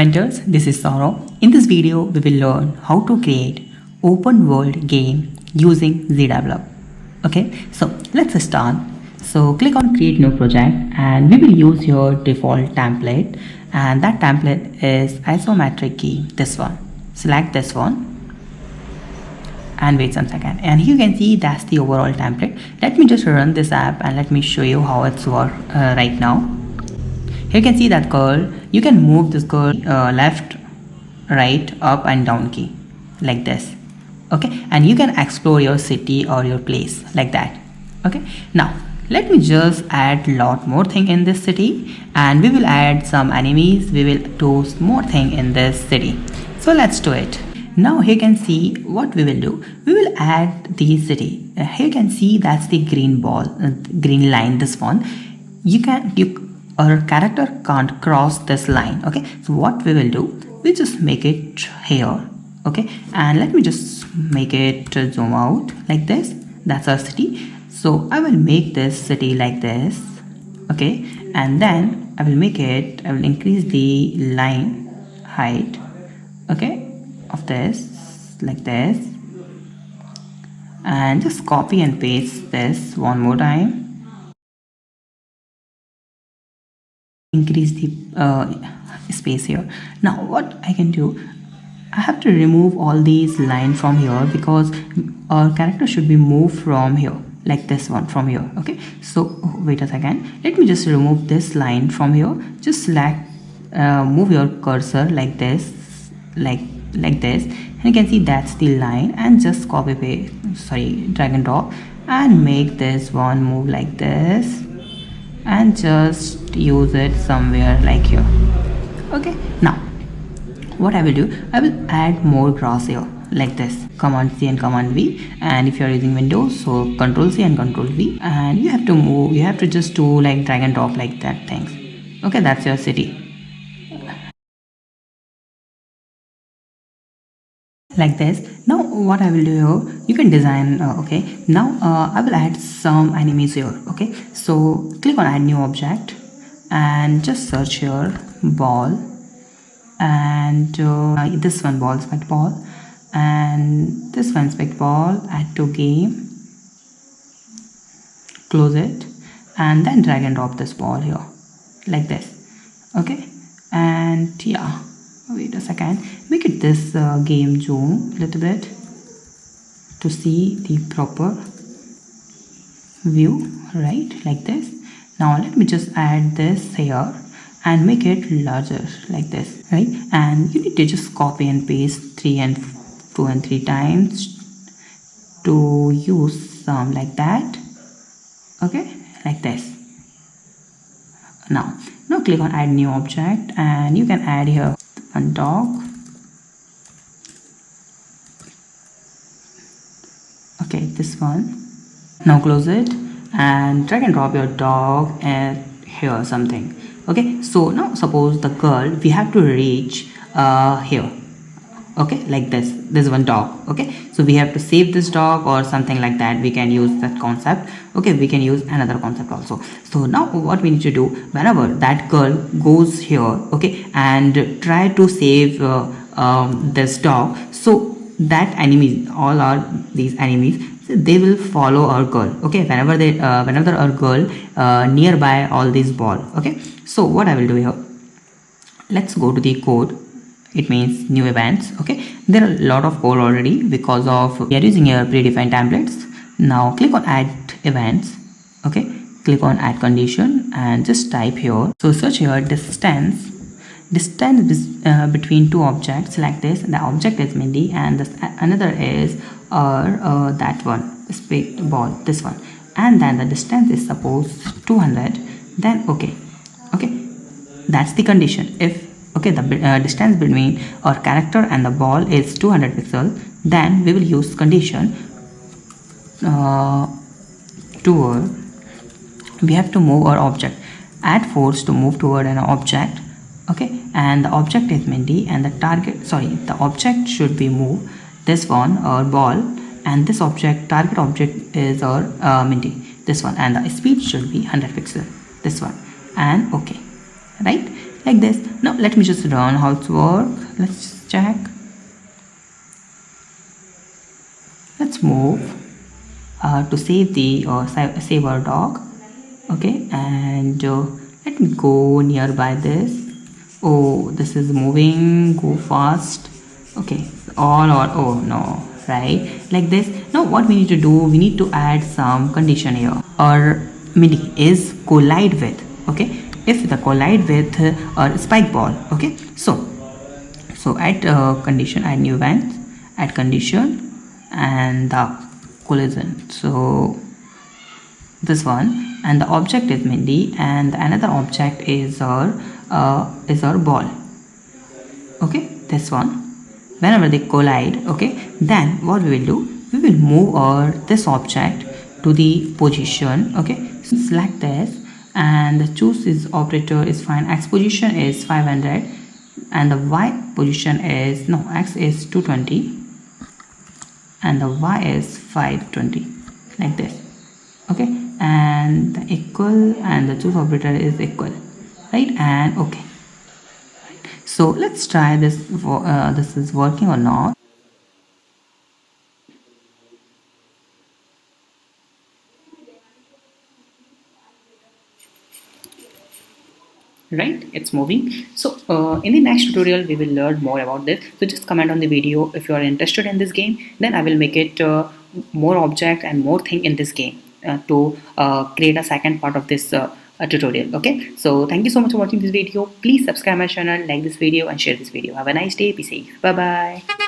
inventors, this is Saurav. In this video, we will learn how to create open world game using GDevelop. Okay, so let's start. So click on create new project and we will use your default template, and that template is isometric key, this one. Select this one and wait some second, and you can see that's the overall template. Let me just run this app and let me show you how it's work right now. Here you can see that curl. You can move this curl left, right, up and down key like this. Okay, and you can explore your city or your place like that. Okay, now let me just add lot more thing in this city, and we will add some enemies. We will do more thing in this city. So let's do it. Now here you can see what we will do. We will add the city. Here you can see that's the green ball, green line, this one. Our character can't cross this line. Okay, so what we will do, we just make it here. Okay, and let me just make it zoom out like this. That's our city. So I will make this city like this. Okay, and then I will increase the line height, okay, of this like this, and just copy and paste this one more time. Increase the space here. Now what I can do, I have to remove all these lines from here because our character should be moved from here, like this one from here. Okay, so wait a second, let me just remove this line from here. Just select move your cursor like this, like this, and you can see that's the line, and just copy paste, drag and drop and make this one move like this, and just use it somewhere like here. Okay, now what I will do, I will add more grass here like this. Command C and Command V, and if you are using Windows, so Control C and Control V, and you have to move, you have to just do like drag and drop like that things. Okay, that's your city like this. Now what I will do here, you can design okay, now I will add some enemies here. Okay, so click on add new object and just search here ball, and this one ball, spec ball, and this one spec ball, add to game, close it, and then drag and drop this ball here like this. Okay, and yeah, wait a second, make it this game zoom a little bit to see the proper view, right, like this. Now let me just add this here and make it larger like this, right, and you need to just copy and paste 2 and 3 times to use some like that. Okay, like this. Now click on add new object, and you can add here one dog. Okay, this one. Now close it and drag and drop your dog and here something. Okay, so now suppose the girl, we have to reach here. Okay, like this one dog. Okay, so we have to save this dog or something like that. We can use that concept. Okay, we can use another concept also. So now what we need to do, whenever that girl goes here, okay, and try to save this dog, so that enemy, all are these enemies, so they will follow our girl. Okay, whenever our girl nearby all these ball. Okay, so what I will do here, let's go to the code. It means new events. Okay, there are a lot of code already because of we are using your predefined templates. Now click on add events. Okay, click on add condition and just type here. So search here distance between two objects like this. The object is Mindy and another is that one, spec ball, this one, and then the distance is suppose 200. Then okay, that's the condition. If okay, the distance between our character and the ball is 200 pixels, then we will use condition toward, we have to move our object, add force to move toward an object. Okay, and the object is Mindy, and the object should be moved, this one, our ball, and this target object is our Mindy, this one, and the speed should be 100 pixels, this one, and okay, right, like this. Now let me just run how it's work. Let's just check. Let's move to save the save our dog. Okay, and let me go nearby this. Oh, this is moving, go fast. Okay, all or oh no, right, like this. Now what we need to do, we need to add some condition here. Our mini is collide with. Okay, if the collide with our spike ball. Okay, so add condition, add new event, add condition, and the collision. So this one, and the object is Mindy, and another object is our ball. Okay, this one. Whenever they collide, okay, then what we will do, we will move our this object to the position. Okay, so select this, and the choose is operator is fine. X position is 500, and the Y position is no, X is 220, and the Y is 520, like this. Okay, and the equal, and the choose operator is equal, right, and okay. So let's try this. This is working or not. Right, it's moving. So in the next tutorial we will learn more about this. So just comment on the video if you are interested in this game, then I will make it more object and more thing in this game to create a second part of this tutorial. Okay, so thank you so much for watching this video. Please subscribe my channel, like this video, and share this video. Have a nice day, be safe, bye bye.